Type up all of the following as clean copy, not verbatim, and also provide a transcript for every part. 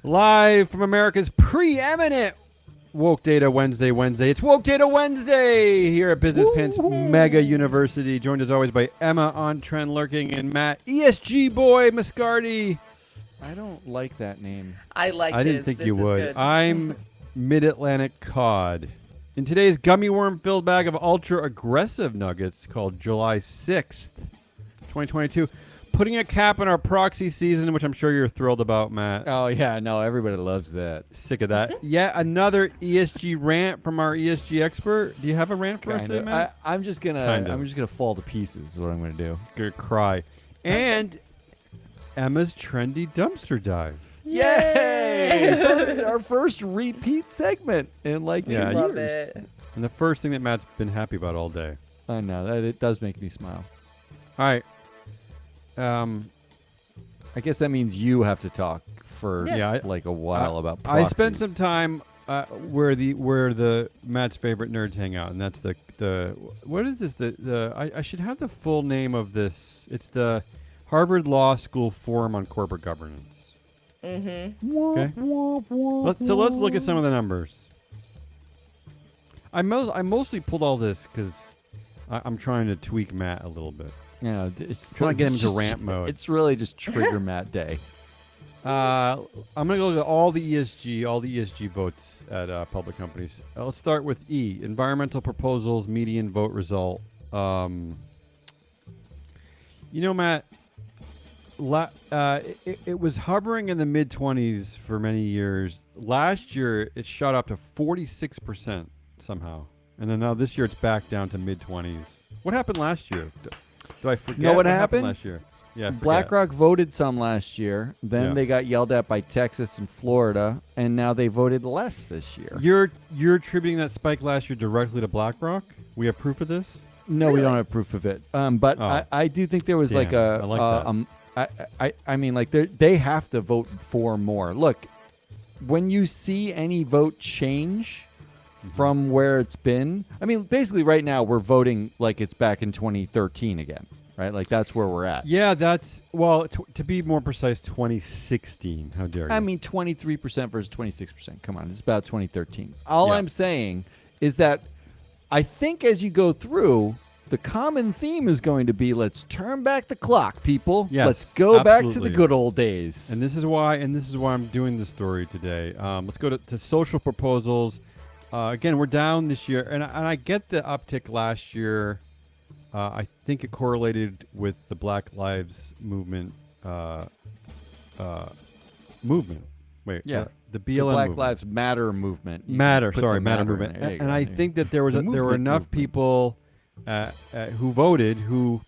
Live from America's preeminent Woke Data Wednesday. It's Woke Data Wednesday here at Business Pants Mega University. Joined as always by Emma on Trend Lurking and Matt ESG Boy Mascardi. I don't like that name. I like I didn't think you would. I'm Mid-Atlantic Cod. In today's gummy worm-filled bag of ultra-aggressive nuggets called July 6th, 2022, putting a cap on our proxy season, which I'm sure you're thrilled about, Matt. Oh, yeah. No, everybody loves that. Sick of that. Yet another ESG rant from our ESG expert. Do you have a rant for us today, Matt? I'm just gonna fall to pieces is what I'm gonna do. Gonna cry. And Emma's trendy dumpster dive. Yay! Our first repeat segment in like 2 years. Love it. And the first thing that Matt's been happy about all day. I know that it does make me smile. All right. I guess that means you have to talk for like a while about I proxies. spent some time where the Matt's favorite nerds hang out, and that's the what is this? I should have the full name of this. It's the Harvard Law School Forum on Corporate Governance. Mm-hmm. Okay. Let's look at some of the numbers. I mostly pulled all this because I'm trying to tweak Matt a little bit. Yeah, it's Trying to get him into just- rant mode. It's really just trigger Matt day. I'm gonna go look at all the ESG votes at public companies. Let's start with E, environmental proposals median vote result. Matt, it was hovering in the mid-20s for many years. Last year, it shot up to 46% somehow, and then now this year it's back down to mid-20s. What happened last year? Do I forget? You know what happened last year? Yeah, I forget. BlackRock voted some last year. Then Yeah. they got yelled at by Texas and Florida, and now they voted less this year. You're attributing that spike last year directly to BlackRock? We have proof of this? No, we don't have proof of it. But Oh. I do think there was like Damn, a. I like I mean, like they have to vote for more. Look, when you see any vote change from where it's been, I mean, basically right now we're voting like it's back in 2013 again, right? Like that's where we're at. Yeah, that's to be more precise, 2016. How dare you? I mean, 23% versus 26%. Come on, it's about 2013. All Yeah. I'm saying is that I think as you go through, the common theme is going to be let's turn back the clock, people. Yes, let's go back to absolutely. the good old days. And this is why I'm doing this story today. Let's go to social proposals. Again, we're down this year, and I get the uptick last year. I think it correlated with the Black Lives Movement. Wait, Yeah. the the BLM Black movement. Lives Matter movement. You Matter, can put sorry, the Matter in movement. there. There you And go. I There you think go. that there were movement. enough people who voted who.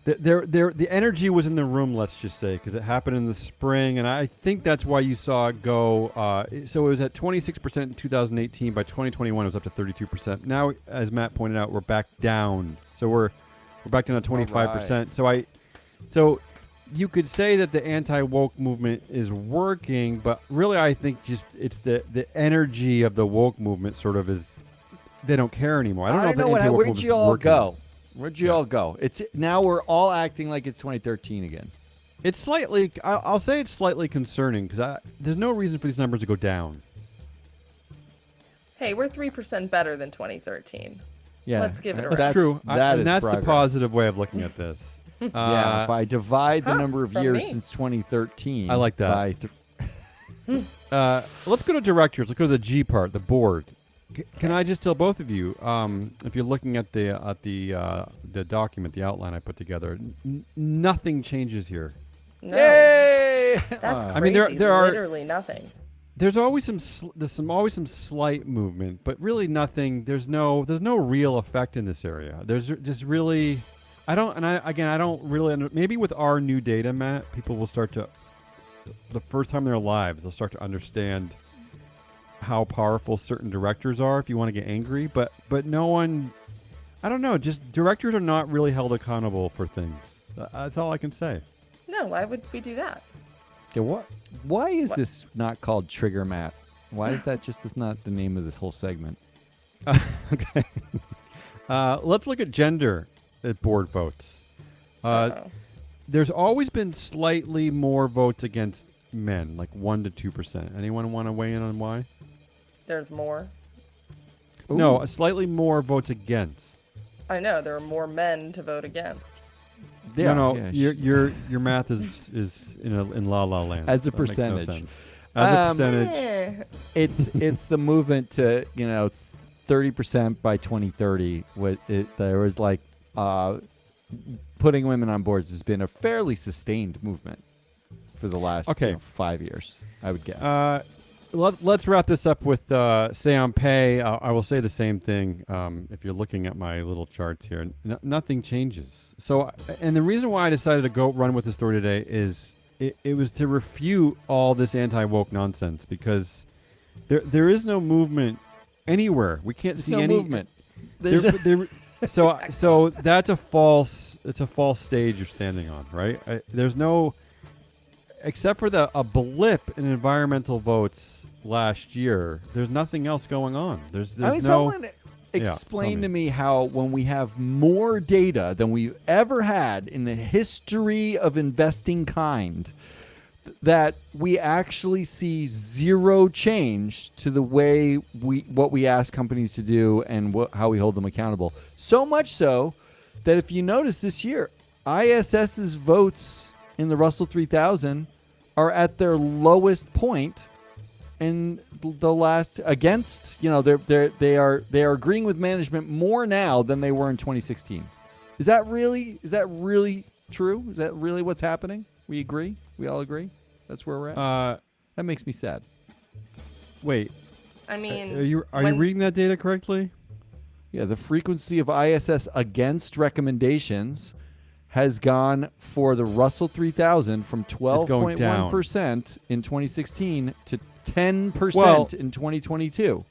The energy was in the room, let's just say, because it happened in the spring, and I think that's why you saw it go. So it was at 26% in 2018. By 2021, it was up to 32%. Now, as Matt pointed out, we're back down. So we're back down to 25%. So you could say that the anti-woke movement is working, but really, I think just it's the energy of the woke movement sort of is. They don't care anymore. I don't know if the anti-woke Where'd movement's you all working. go? Where'd you all go? It's now we're all acting like it's 2013 again. It's slightly, I'll say it's slightly concerning because there's no reason for these numbers to go down. Hey, we're 3% better than 2013. Yeah, Let's give it a That's rest. true. That and is that's progress. the positive way of looking at this. Yeah, if I divide the number of from years me. since 2013, I like that. by Let's go to directors. Let's go to the G part, the board. Can I just tell both of you, if you're looking at the document, the outline I put together, nothing changes here. No, Yay! that's crazy. I mean, there are literally nothing. There's always always some slight movement, but really nothing. There's no real effect in this area. There's just really, I don't really. Maybe with our new data, Matt, people will start to, for the first time in their lives, they'll start to understand how powerful certain directors are. If you want to get angry, but no one, I don't know. Just directors are not really held accountable for things. That's all I can say. No, why would we do that? Yeah, what? Why is What? this not called Trigger Matt? Why is that just not the name of this whole segment? Okay. Let's look at gender at board votes. Uh-oh. there's always been slightly more votes against men, like 1 to 2%. Anyone want to weigh in on why? There's more. No, slightly more votes against. I know there are more men to vote against. Yeah, no, yeah, your math is in la la land. As a That makes no percentage. sense. As a percentage. it's the movement to 30% by 2030. There was like putting women on boards has been a fairly sustained movement for the last 5 years, I would guess. Let's wrap this up with say on pay. I will say the same thing. If you're looking at my little charts here, nothing changes. So, and the reason why I decided to go run with the story today is it was to refute all this anti-woke nonsense, because there is no movement anywhere. We can't see no any movement. So that's a false. It's a false stage you're standing on, right? There's no, except for a blip in environmental votes last year. There's nothing else going on. There's no. Someone explain to me how, when we have more data than we've ever had in the history of investing kind, that we actually see zero change to the way what we ask companies to do and how we hold them accountable. So much so that if you notice this year, ISS's votes in the Russell 3000 are at their lowest point in the last against. They are agreeing with management more now than they were in 2016. Is that really true? Is that really what's happening? We agree? We all agree? That's where we're at? That makes me sad. Wait. I mean, are you reading that data correctly? Yeah, the frequency of ISS against recommendations has gone for the Russell 3000 from 12.1% in 2016 to 10% in 2022.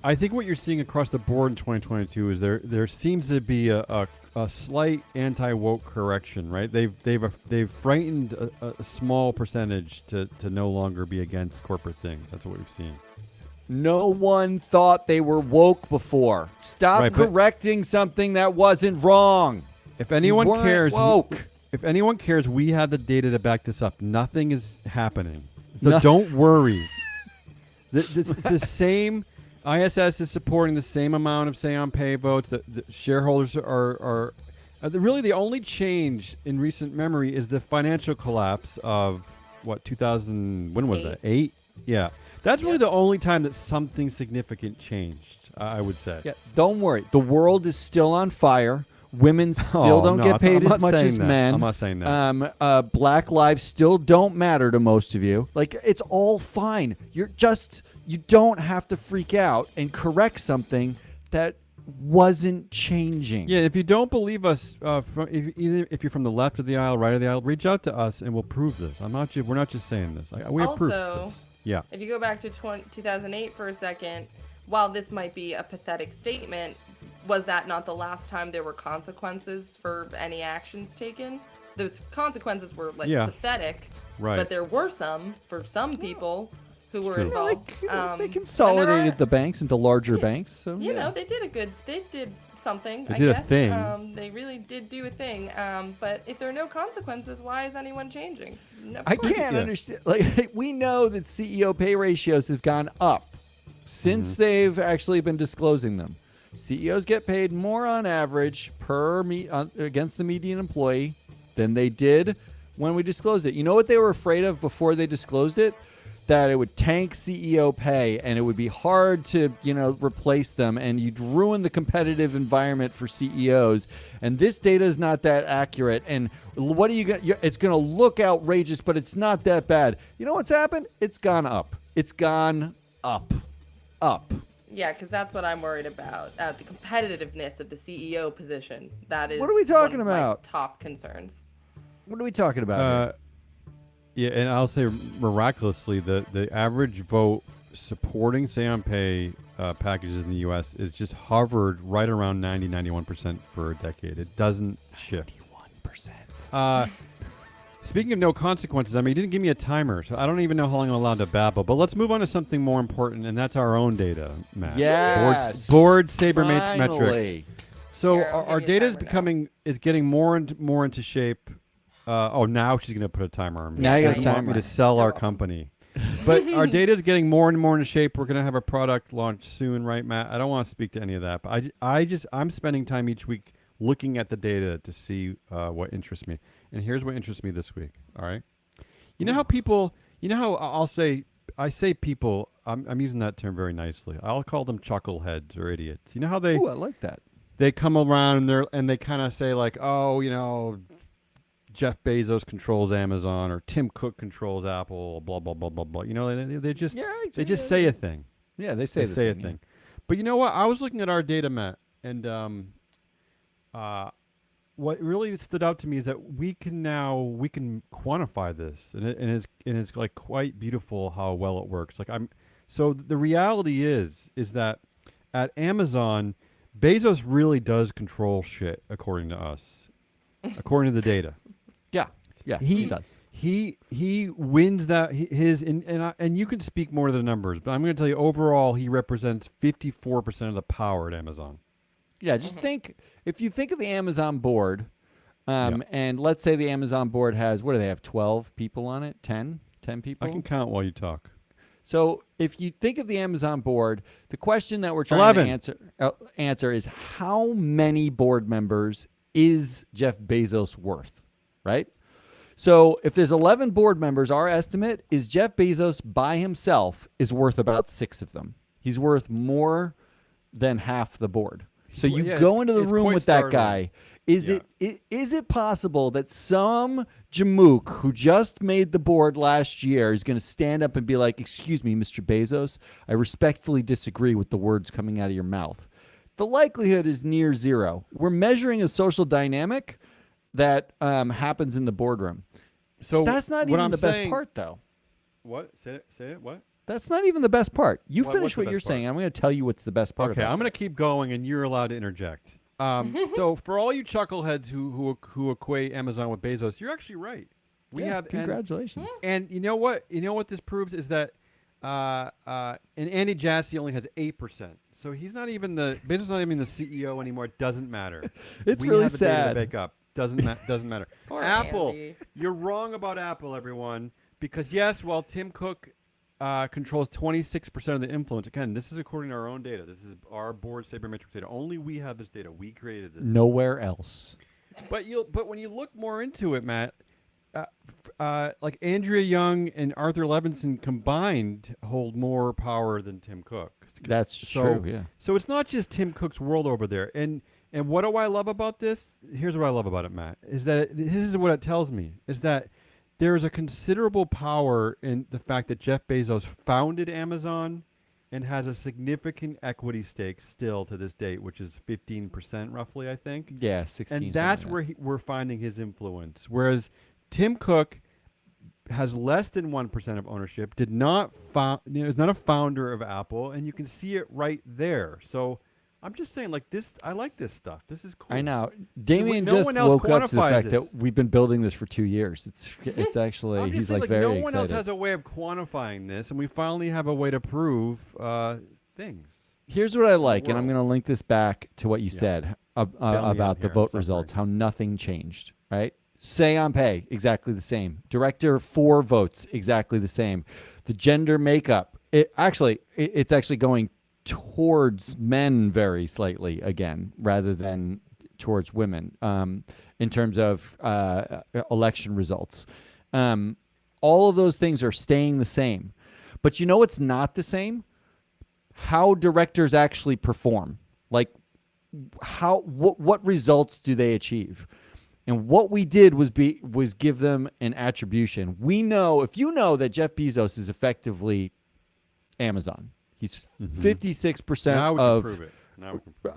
I think what you're seeing across the board in 2022 is there seems to be a slight anti-woke correction, right? They've frightened a small percentage to no longer be against corporate things. That's what we've seen. No one thought they were woke before. Stop correcting something that wasn't wrong. If anyone cares, woke. If anyone cares, we have the data to back this up. Nothing is happening, so don't worry. It's the same. ISS is supporting the same amount of say on pay votes. The shareholders are really the only change in recent memory is the financial collapse of 2000. When was that? 8? Yeah, that's really the only time that something significant changed. I would say. Yeah, don't worry. The world is still on fire. Women still don't get paid as much as men. I'm not saying that. Black lives still don't matter to most of you. Like, it's all fine. You don't have to freak out and correct something that wasn't changing. Yeah, if you don't believe us, if you're from the left of the aisle, right of the aisle, reach out to us and we'll prove this. We're not just saying this. We have proof. Also, yeah. If you go back to 2008 for a second, while this might be a pathetic statement, was that not the last time there were consequences for any actions taken? The consequences were pathetic, right? But there were some for some people who were involved. They consolidated the banks into larger banks. So they did something. They did a thing. They really did do a thing. But if there are no consequences, why is anyone changing? I can't understand. Like, we know that CEO pay ratios have gone up since they've actually been disclosing them. CEOs get paid more on average against the median employee than they did when we disclosed it. You know what they were afraid of before they disclosed it? That it would tank CEO pay and it would be hard to, replace them, and you'd ruin the competitive environment for CEOs. And this data is not that accurate. And what are you going to? It's going to look outrageous, but it's not that bad. You know what's happened? It's gone up. It's gone up. Yeah, because that's what I'm worried about. The competitiveness of the CEO position. That is. What are we talking one of about? My top concerns. What are we talking about? Yeah, and I'll say miraculously, the average vote supporting say on pay packages in the U.S. is just hovered right around 91% for a decade. It doesn't shift. 91%. Speaking of no consequences, you didn't give me a timer, so I don't even know how long I'm allowed to babble. But let's move on to something more important, and that's our own data, Matt. Yes. Board sabermetrics. So our data is getting more into shape now she's going to put a timer on me. Now you got a She wants me timer. to sell our company. But our data is getting more and more into shape. We're going to have a product launch soon, right, Matt? I don't want to speak to any of that, but I'm spending time each week looking at the data to see what interests me. And here's what interests me this week. All right. You know how people, I say people, I'm using that term very nicely. I'll call them chuckleheads or idiots. You know how Ooh, I like that. they come around and they kind of say like, oh, Jeff Bezos controls Amazon or Tim Cook controls Apple, blah blah blah blah blah. They just say a thing. Yeah, they say a thing. Yeah. But you know what? I was looking at our data, Matt, and what really stood out to me is that we can quantify this, and it's like quite beautiful how well it works. So the reality is that at Amazon, Bezos really does control shit according to us, according to the data. Yeah, he does. He wins that and you can speak more to the numbers, but I'm going to tell you overall he represents 54% of the power at Amazon. Yeah, just if you think of the Amazon board, and let's say the Amazon board has, what do they have, 12 people on it? 10 people? I can count while you talk. So if you think of the Amazon board, the question that we're trying 11. to answer is how many board members is Jeff Bezos worth, right? So if there's 11 board members, our estimate is Jeff Bezos by himself is worth about 6 of them. He's worth more than half the board. So you go into the room with that guy. Is it possible that some jamook who just made the board last year is going to stand up and be like, "Excuse me, Mr. Bezos, I respectfully disagree with the words coming out of your mouth"? The likelihood is near zero. We're measuring a social dynamic that happens in the boardroom. So that's not even the best part, though. What? Say it. What? That's not even the best part. You What's finish the what you're best part? saying. I'm going to tell you what's the best part. Okay, about I'm going to keep going, and you're allowed to interject. So for all you chuckleheads who equate Amazon with Bezos, you're actually right. We have congratulations. And you know what? You know what this proves is that and Andy Jassy only has 8%. So he's not even Bezos not even the CEO anymore. It doesn't matter. It's we really have the data sad. to back up. Doesn't matter. Poor Apple, Andy. you're wrong about Apple, everyone. Because yes, while Tim Cook controls 26% of the influence. Again, this is according to our own data. This is our board sabermetrics data. Only we have this data. We created this. Nowhere else. But when you look more into it, Matt, like Andrea Young and Arthur Levinson combined hold more power than Tim Cook. That's true. Yeah. So it's not just Tim Cook's world over there. And what do I love about this? Here's what I love about it, Matt. Is that this is what it tells me is that there is a considerable power in the fact that Jeff Bezos founded Amazon and has a significant equity stake still to this date, which is 15% roughly, I think. Yeah, 16. And that's where we're finding his influence. Whereas Tim Cook has less than 1% of ownership, is not a founder of Apple, and you can see it right there. So I'm just saying, like this, I like this stuff. This is cool. I know. Damien No just one else woke up to the quantifies fact this. that we've been building this for 2 years. It's actually I'm just he's saying, like no very one excited. else has a way of quantifying this, and we finally have a way to prove things. Here's what I like, and I'm going to link this back to what you said about the vote results, how nothing changed, right? Say on pay, exactly the same. Director 4 votes, exactly the same. The gender makeup, it's actually going towards men very slightly again, rather than towards women in terms of election results. All of those things are staying the same. But you know what's not the same? How directors actually perform. Like what results do they achieve? And what we did was give them an attribution. We know, if you know that Jeff Bezos is effectively Amazon, he's 56%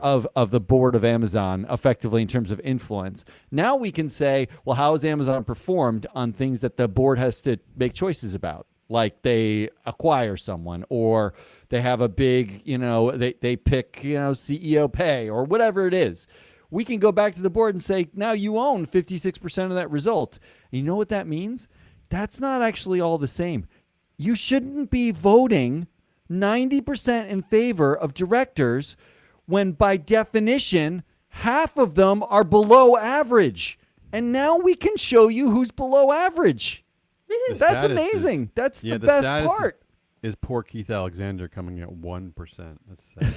of the board of Amazon effectively in terms of influence. Now we can say, well, how has Amazon performed on things that the board has to make choices about? Like they acquire someone, or they have a big, they pick, CEO pay, or whatever it is. We can go back to the board and say, now you own 56% of that result. And you know what that means? That's not actually all the same. You shouldn't be voting 90% in favor of directors when by definition, half of them are below average. And now we can show you who's below average. The That's saddest amazing. is- That's yeah, the best saddest part. Is poor Keith Alexander coming at 1%. That's sad.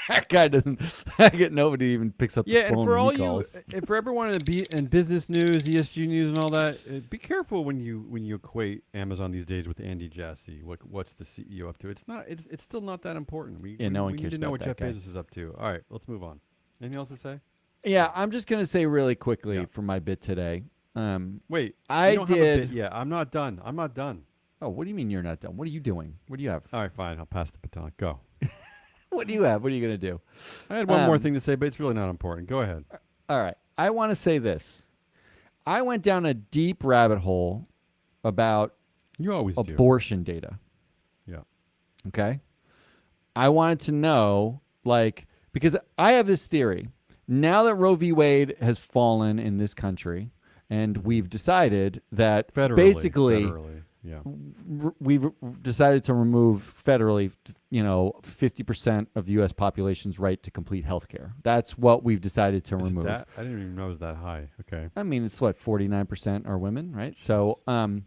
That guy doesn't. I get nobody even picks up Yeah, the and phone for when all he you, calls. and for everyone in business news, ESG news, and all that, be careful when you equate Amazon these days with Andy Jassy. What's the CEO up to? It's not. It's still not that important. No one we cares need to know about what that Jeff guy. Bezos is up to. All right, let's move on. Anything else to say? Yeah, I'm just gonna say really quickly Yeah. for my bit today. Wait, I you don't have a did. bit yet. I'm not done. I'm not done. Oh, what do you mean you're not done? What are you doing? What do you have? All right, fine. I'll pass the baton. Go. What do you have? What are you gonna do? I had one more thing to say, but it's really not important. Go ahead. All right. I want to say this. I went down a deep rabbit hole about You always do. abortion data. Yeah. Okay. I wanted to know, because I have this theory. Now that Roe v. Wade has fallen in this country, and we've decided that Federally. Yeah. we've decided to remove federally, 50% of the U.S. population's right to complete health care. That's what we've decided to Is it remove. that? I didn't even know it was that high. Okay. I mean, it's 49% are women, right? So, Oh,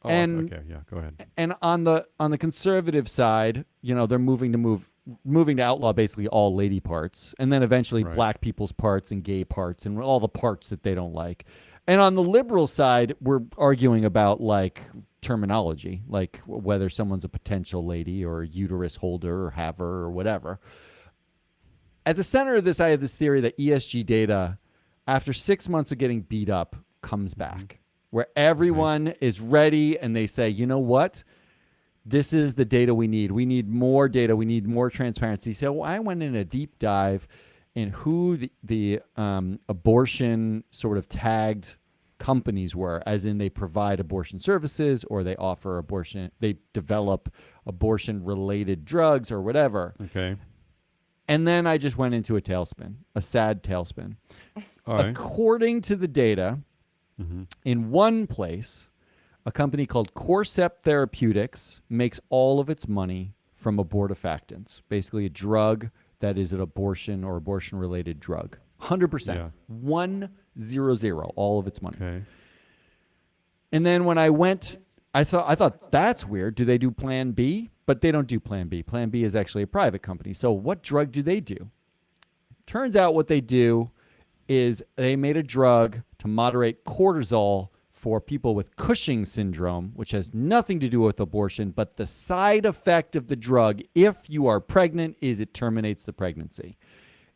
and okay. Yeah. Go ahead. and on the conservative side, they're moving to outlaw basically all lady parts, and then eventually Right. black people's parts and gay parts and all the parts that they don't like. And on the liberal side, we're arguing about terminology, like whether someone's a potential lady or a uterus holder or haver or whatever. At the center of this, I have this theory that ESG data, after 6 months of getting beat up, comes back, where everyone is ready and they say, you know what? This is the data we need. We need more data. We need more transparency. So I went in a deep dive in who the abortion sort of tagged companies were, as in they provide abortion services or they offer abortion, they develop abortion related drugs or whatever. Okay. And then I just went into a tailspin, a sad tailspin. All right. According to the data, in one place, a company called Corcept Therapeutics makes all of its money from abortifactants, basically a drug that is an abortion or abortion-related drug. 100%. Yeah. 100, all of its money. Okay. And then when I went, I thought that's weird. Do they do Plan B? But they don't do Plan B. Plan B is actually a private company. So what drug do they do? Turns out what they do is they made a drug to moderate cortisol for people with Cushing syndrome, which has nothing to do with abortion, but the side effect of the drug, if you are pregnant, is it terminates the pregnancy.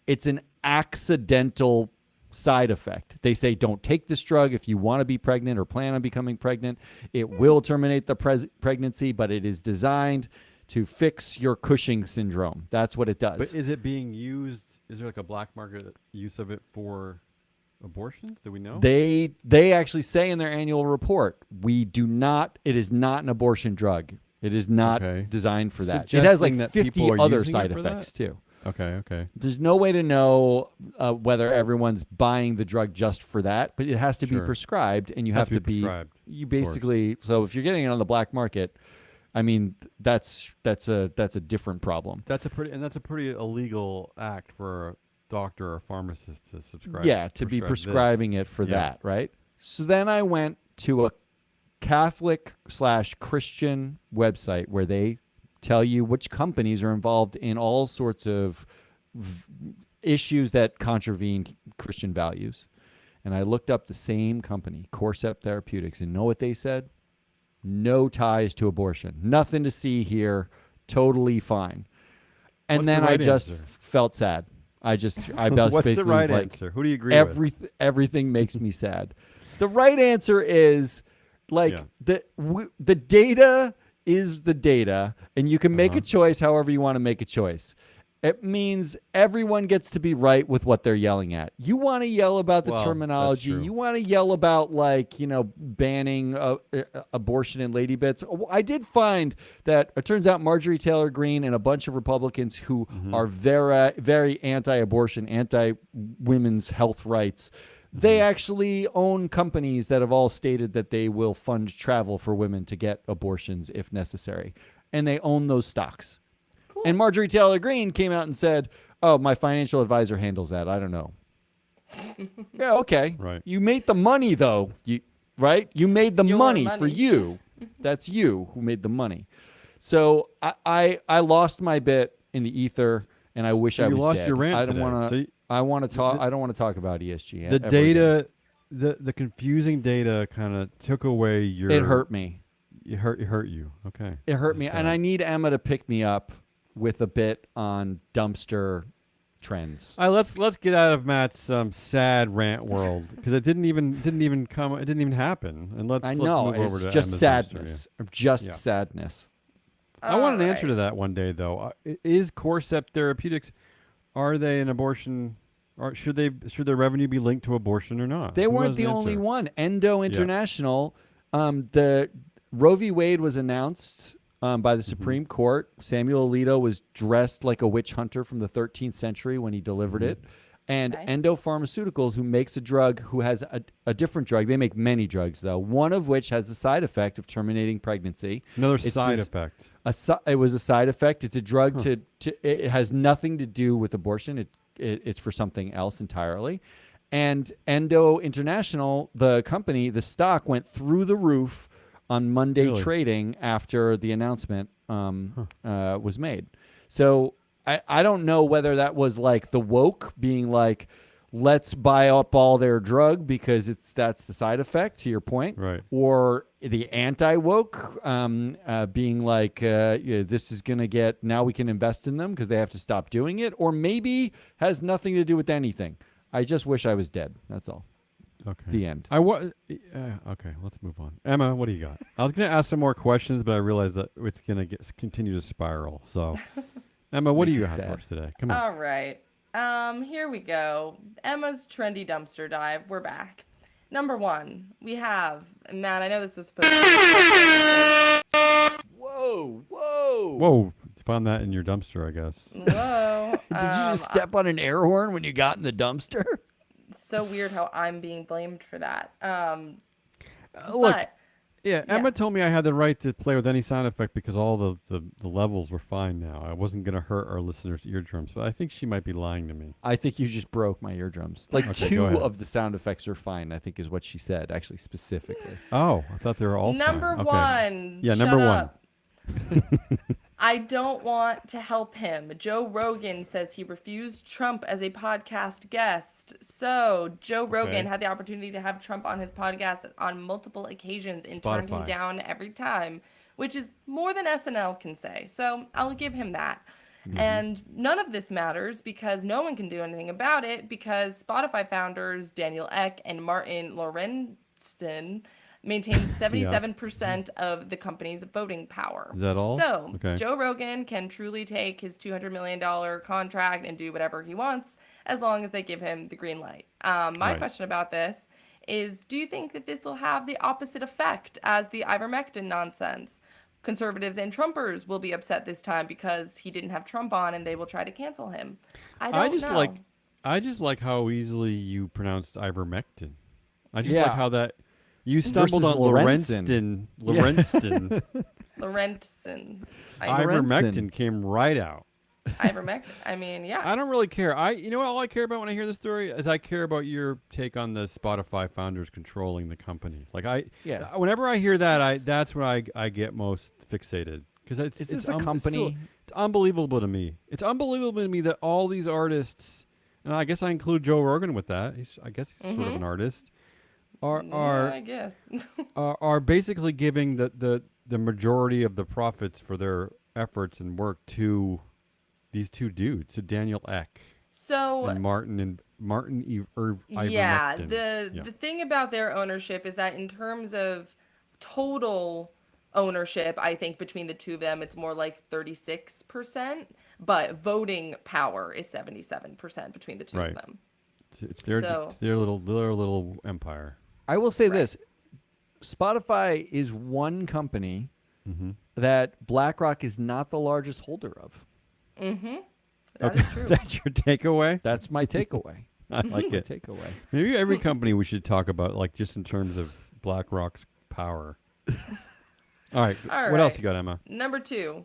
It's an accidental side effect. They say don't take this drug if you want to be pregnant or plan on becoming pregnant. It will terminate the pregnancy, but it is designed to fix your Cushing syndrome. That's what it does. But is it being used? Is there like a black market use of it for abortions? Do we know? They actually say in their annual report, it is not an abortion drug. It is not designed for that. It has Suggesting that 50 people are other using side it for effects too. Okay. There's no way to know whether everyone's buying the drug just for that, but it has to be Sure. prescribed, and you Has have to to be be. prescribed, You of course. basically, so if you're getting it on the black market, I mean that's a different problem. That's a pretty illegal act for a doctor or pharmacist to subscribe. Yeah, to be prescribing it for that, right? So then I went to a Catholic/Christian website where they tell you which companies are involved in all sorts of issues that contravene Christian values. And I looked up the same company, Corcept Therapeutics, and know what they said? No ties to abortion. Nothing to see here. Totally fine. And What's then the right I just answer? felt sad. I What's basically the right was like, answer? Who do you agree with? everything makes me sad. The right answer is the data is the data, and you can make a choice however you want to make a choice. It means everyone gets to be right with what they're yelling at. You want to yell about the Well, that's terminology. true. You want to yell about banning abortion and lady bits. I did find that it turns out Marjorie Taylor Greene and a bunch of Republicans who are very, very anti-abortion, anti-women's health rights, they actually own companies that have all stated that they will fund travel for women to get abortions if necessary. And they own those stocks. And Marjorie Taylor Greene came out and said, oh, my financial advisor handles that. I don't know. Yeah, okay. Right. You made the money though. Right? You made the Your money for money. you. That's you who made the money. So I lost my bit in the ether, and I wish I You was lost dead. your rant I don't today. want to. So you- I want to talk. I don't want to talk about ESG. the ever again. data, the confusing data kind of took away your. It hurt me. It hurt you. Okay. It hurt me, Sad. and I need Emma to pick me up with a bit on dumpster trends. All right, let's get out of Matt's sad rant world because it didn't even happen. And let's I know move over it's to just Emma's sadness, or just Yeah. sadness. I want an answer Alright. to that one day, though. Is Corcept Therapeutics, are they an abortion, or should their revenue be linked to abortion or not? They Who weren't has the an only answer? one. Endo International, the Roe v. Wade was announced by the Supreme Court. Samuel Alito was dressed like a witch hunter from the 13th century when he delivered it. And Nice. Endo Pharmaceuticals, who makes a drug, who has a different drug. They make many drugs, though, one of which has the side effect of terminating pregnancy. Another It's side this- effect. It was a side effect. It's a drug it has nothing to do with abortion. It's for something else entirely. And Endo International, the company, the stock went through the roof on Monday Really? trading after the announcement was made. So I don't know whether that was like the woke being like, let's buy up all their drug because that's the side effect, to your point. Right. Or the anti-woke being like, this is going to get, now we can invest in them because they have to stop doing it. Or maybe has nothing to do with anything. I just wish I was dead. That's all. Okay. The end. Okay, let's move on. Emma, what do you got? I was going to ask some more questions, but I realized that it's going to continue to spiral. So, Emma, what do Make you you have sad. for us today? Come on. All right. Here we go. Emma's trendy dumpster dive. We're back. Number one, we have Matt. I know this was supposed to be. Whoa. Whoa, you found that in your dumpster, I guess. Whoa. Did you just step on an air horn when you got in the dumpster? So weird how I'm being blamed for that. Look, But yeah, Emma told me I had the right to play with any sound effect because all the levels were fine now. I wasn't going to hurt our listeners' eardrums, but I think she might be lying to me. I think you just broke my eardrums. Like Okay, go two ahead. of the sound effects are fine, I think is what she said, actually, specifically. Oh, I thought they were all number fine. Okay. one. Yeah, shut number one. up. I don't want to help him. Joe Rogan says he refused Trump as a podcast guest. So Joe Rogan had the opportunity to have Trump on his podcast on multiple occasions and turned him Spotify. down every time, which is more than SNL can say. So I'll give him that. And none of this matters because no one can do anything about it because Spotify founders Daniel Ek and Martin Lorentzen maintain 77% of the company's voting power. Is that all? So Okay. Joe Rogan can truly take his $200 million contract and do whatever he wants as long as they give him the green light. My Right. question about this is, do you think that this will have the opposite effect as the ivermectin nonsense? Conservatives and Trumpers will be upset this time because he didn't have Trump on and they will try to cancel him. I don't know. I just like how easily you pronounced ivermectin. I just Yeah. like how that you stumbled Versus on Lorentzen. Lorentzen. Lorentzen. Ivermectin came right out. Ivermectin. I mean, yeah. I don't really care. You know what all I care about when I hear this story is I care about your take on the Spotify founders controlling the company. Like whenever I hear that, that's where I get most fixated because Is this a company? It's unbelievable to me. It's unbelievable to me that all these artists, and I guess I include Joe Rogan with that. I guess he's sort of an artist. Yeah, I guess. Are basically giving the majority of the profits for their efforts and work to these two dudes, to Daniel Ek So and Martin yeah, Ivermectin. the thing about their ownership is that in terms of total ownership, I think between the two of them, it's more like 36%, but voting power is 77% between the two of Right. them. It's their little empire. I will say this. Spotify is one company that BlackRock is not the largest holder of. That is true. That's your takeaway? That's my takeaway. I like it. Takeaway. Maybe every company we should talk about, like just in terms of BlackRock's power. All right. All What else right. you got, Emma? Number 2,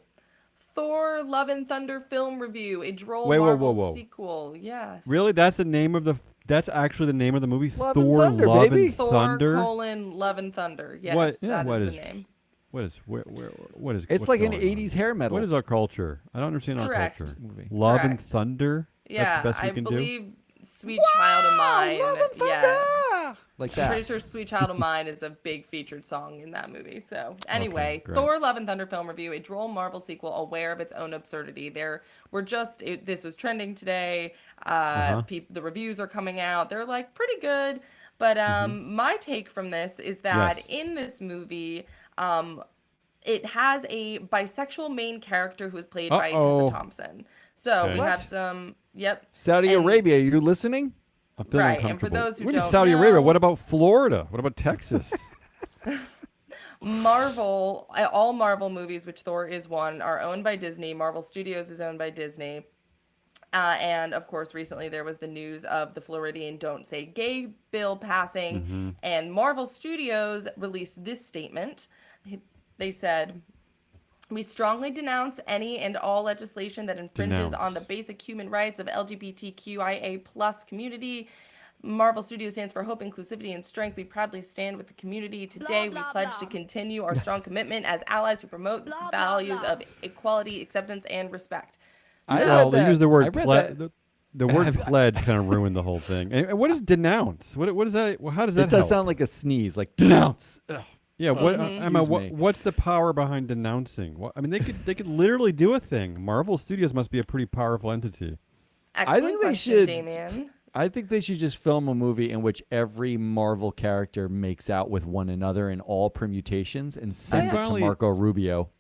Thor: Love and Thunder film review, a droll Wait, whoa, Marvel whoa, whoa. sequel. Yes. Really? That's the name of the That's actually the name of the movie. Love and Thor: Thunder, Love baby. and Thor: Thunder. Love and Thunder. Yes, What- that what is is- the name. What is what is? It's what's like an going on? 80s hair metal. What is our culture? I don't understand Correct. our culture. movie? Love and Correct. Thunder. Yeah, That's the best we I can do. believe Sweet Child of Mine. Yeah. Like I'm that. pretty sure Sweet Child of Mine is a big featured song in that movie. So, anyway, great. Thor: Love and Thunder film review, a droll Marvel sequel aware of its own absurdity. This was trending today. The reviews are coming out. They're like pretty good. But my take from this is that Yes. in this movie, it has a bisexual main character who is played by Uh-oh. Tessa Thompson. So Okay. we What? have some, Saudi and- Arabia, you listening? I'm feeling Right, and for uncomfortable. those who What is don't Saudi Arabia? know- What about Florida? What about Texas? All Marvel movies, which Thor is one, are owned by Disney. Marvel Studios is owned by Disney. And of course, recently there was the news of the Floridian Don't Say Gay bill passing. And Marvel Studios released this statement. They said, "We strongly denounce any and all legislation that infringes on the Denounce. basic human rights of LGBTQIA+ community. Marvel Studios stands for hope, inclusivity, and strength. We proudly stand with the community. Today, we pledge to continue our strong commitment as allies who promote values of equality, acceptance, and respect." I Well, read they that- use the I word read pledge. that- The word pledge kind of ruined the whole thing. And what is denounce? What is that? How does that It does help? sound like a sneeze, like denounce. Ugh. Yeah, what, Mhm. Emma? Excuse me. What's the power behind denouncing? I mean, they could literally do a thing. Marvel Studios must be a pretty powerful entity. Excellent think they question, should- Damien. I think they should just film a movie in which every Marvel character makes out with one another in all permutations and send it to Finally- Marco Rubio.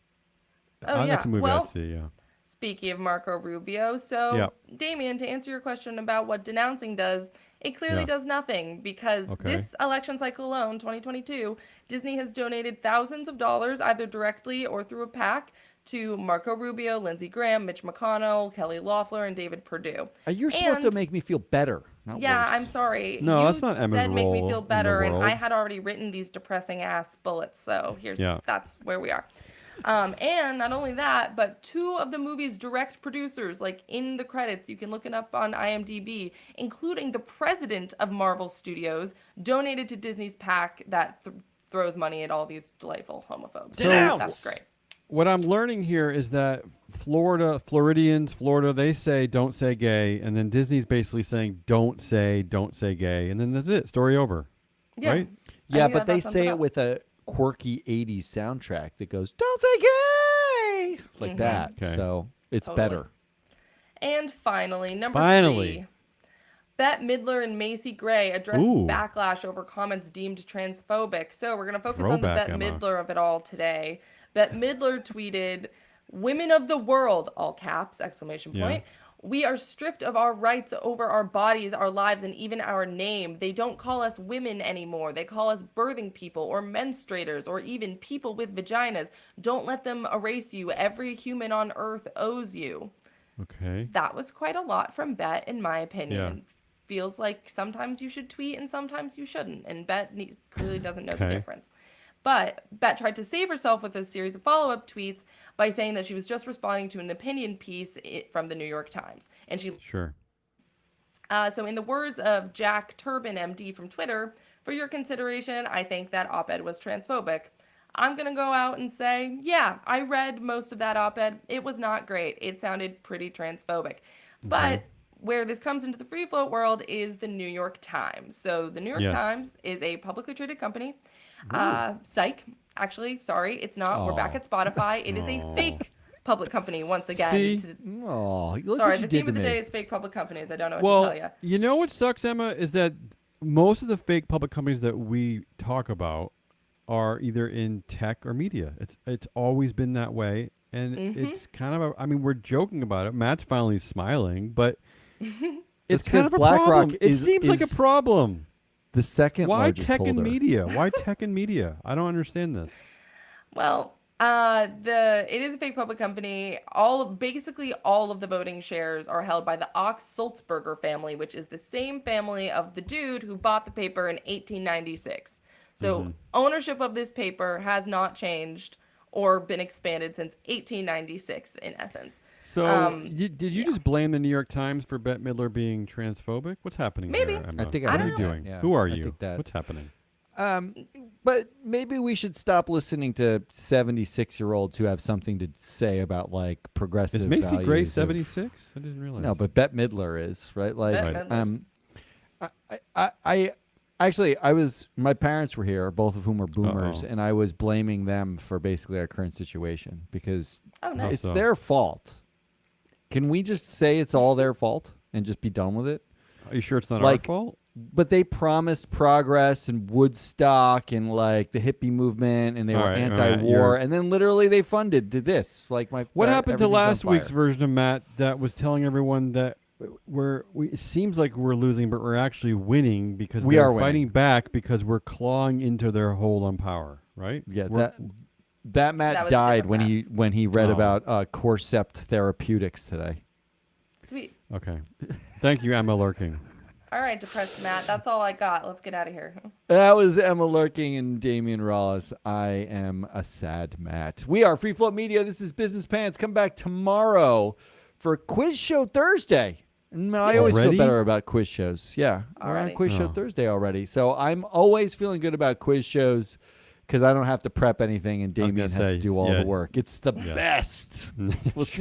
Oh, yeah. That's a movie Well, I'd see. Yeah. speaking of Marco Rubio, so Yeah. Damien, to answer your question about what denouncing does, it clearly Yeah. does nothing because Okay. this election cycle alone, 2022, Disney has donated thousands of dollars either directly or through a PAC to Marco Rubio, Lindsey Graham, Mitch McConnell, Kelly Loeffler, and David Perdue. You're supposed to And- make me feel better, not Yeah, worse. I'm sorry. No, you that's not Emma's said make me role feel in the better, and I world. had already written these depressing ass bullets. So Yeah. that's where we are. And not only that, but two of the movie's direct producers, like in the credits, you can look it up on IMDb, including the president of Marvel Studios, donated to Disney's PAC that throws money at all these delightful homophobes. So Denounce! that's great. What I'm learning here is that Floridians, they say don't say gay, and then Disney's basically saying don't say gay, and then that's it. Story over. Yeah. Right? I Yeah, think but that they about sums say it up. with a quirky 80s soundtrack that goes, "Don't say gay!" Like that. Okay. So it's Totally. better. And finally, number Finally. 3. Bette Midler and Macy Gray addressed Ooh. backlash over comments deemed transphobic. So we're going to focus on the Throwback, Bette Emma. Midler of it all today. Bette Midler tweeted, "Women of the world," all caps, exclamation Yeah. point. "We are stripped of our rights over our bodies, our lives, and even our name. They don't call us women anymore. They call us birthing people or menstruators or even people with vaginas. Don't let them erase you. Every human on earth owes you." Okay. That was quite a lot from Bette, in my opinion. Yeah. Feels like sometimes you should tweet and sometimes you shouldn't. And Bette clearly doesn't know the Okay. difference. But Bette tried to save herself with a series of follow-up tweets by saying that she was just responding to an opinion piece from the New York Times. And she Sure. so in the words of Jack Turbin, MD from Twitter, "For your consideration, I think that op-ed was transphobic. I'm going to go out and say, yeah, I read most of that op-ed. It was not great. It sounded pretty transphobic." But where this comes into the free float world is the New York Times. So the New York Yes. Times is a publicly traded company. Psych. Actually, sorry, it's not. We're back Aw. at Spotify. It is a fake public company once again. See? Oh, look Sorry, what the you did theme to of the me. day is fake public companies. I don't know what Well, to tell you. you know what sucks, Emma, is that most of the fake public companies that we talk about are either in tech or media. It's always been that way, and it's kind of I mean, we're joking about it. Matt's finally smiling, but it's That's kind 'cause of a BlackRock problem. It is- seems like a is problem. The second Why largest tech holder. and media? Why tech and media? I don't understand this. Well, it is a fake public company. Basically all of the voting shares are held by the Ox Sulzberger family, which is the same family of the dude who bought the paper in 1896. So ownership of this paper has not changed or been expanded since 1896 in essence. So did you just blame the New York Times for Bette Midler being transphobic? What's happening Maybe. there, Emma? I think what I are heard you that, doing? yeah. Who are I you? think that. What's happening? But maybe we should stop listening to 76-year-olds who have something to say about like progressive Is Macy Gray values of- 76? I didn't realize. No, but Bette Midler is, right? Like, Bette Midler's- my parents were here, both of whom were boomers, Uh-oh. and I was blaming them for basically our current situation because Oh, nice. it's so? their fault. Can we just say it's all their fault and just be done with it? Are you sure it's not like- our fault? But they promised progress and Woodstock and like the hippie movement, and they All were right, anti-war, you're- and then literally they funded this. Like What happened to everything's on last week's fire. version of Matt that was telling everyone that it seems like we're losing, but we're actually winning because We they're are winning. fighting back because we're clawing into their hold on power, right? Yeah, We're- that Matt That was a died different when he read Oh. about Corcept Therapeutics today. Sweet. Okay. Thank you, Emma Lurking. All right, depressed Matt. That's all I got. Let's get out of here. That was Emma Lurking and Damian Rollis. I am a sad Matt. We are Free Float Media. This is Business Pants. Come back tomorrow for Quiz Show Thursday. And I always Already? feel better about quiz shows. Yeah, we're on Already. Quiz Show Oh. Thursday already. So I'm always feeling good about quiz shows because I don't have to prep anything and I was Damian gonna has say, to do all yeah. the work. It's the Yeah. best. We'll see